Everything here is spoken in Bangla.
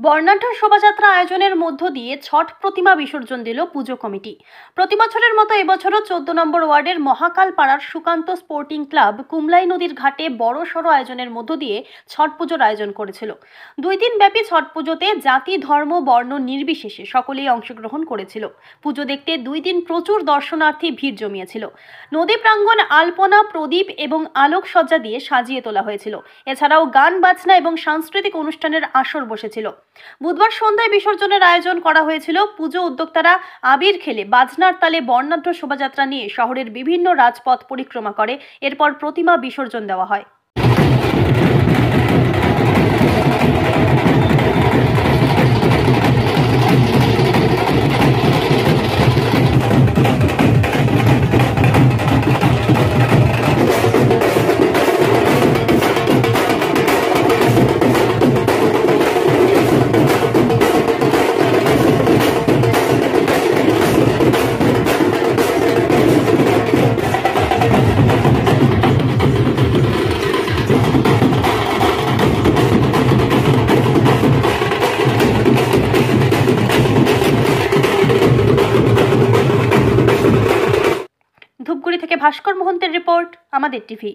বর্ণাঢ্য শোভাযাত্রা আয়োজনের মধ্য দিয়ে ছট প্রতিমা বিসর্জন দিল পুজো কমিটি। প্রতি বছরের মতো এবছরও 14 নম্বর ওয়ার্ডের মহাকাল পাড়ার সুকান্ত স্পোর্টিং ক্লাব কুমলাই নদীর ঘাটে বড় সড়ো আয়োজনের মধ্য দিয়ে ছট পুজোর আয়োজন করেছিল। 2 দিন ব্যাপী ছট পুজোতে জাতি ধর্ম বর্ণ নির্বিশেষে সকলেই অংশগ্রহণ করেছিল। পুজো দেখতে 2 দিন প্রচুর দর্শনার্থী ভিড় জমিয়েছিল। নদী প্রাঙ্গণ আলপনা, প্রদীপ এবং আলোকসজ্জা দিয়ে সাজিয়ে তোলা হয়েছিল। এছাড়াও গান বাজনা এবং সাংস্কৃতিক অনুষ্ঠানের আসর বসেছিল। বুধবার সন্ধ্যায় বিসর্জনের আয়োজন করা হয়েছিল। পুজো উদ্যোক্তারা আবির খেলে বাজনার তালে বর্ণাঢ্য শোভাযাত্রা নিয়ে শহরের বিভিন্ন রাজপথ পরিক্রমা করে এরপর প্রতিমা বিসর্জন দেওয়া হয়। ধূপগুড়ি থেকে ভাস্কর মোহন্তের রিপোর্ট, আমাদের টিভি।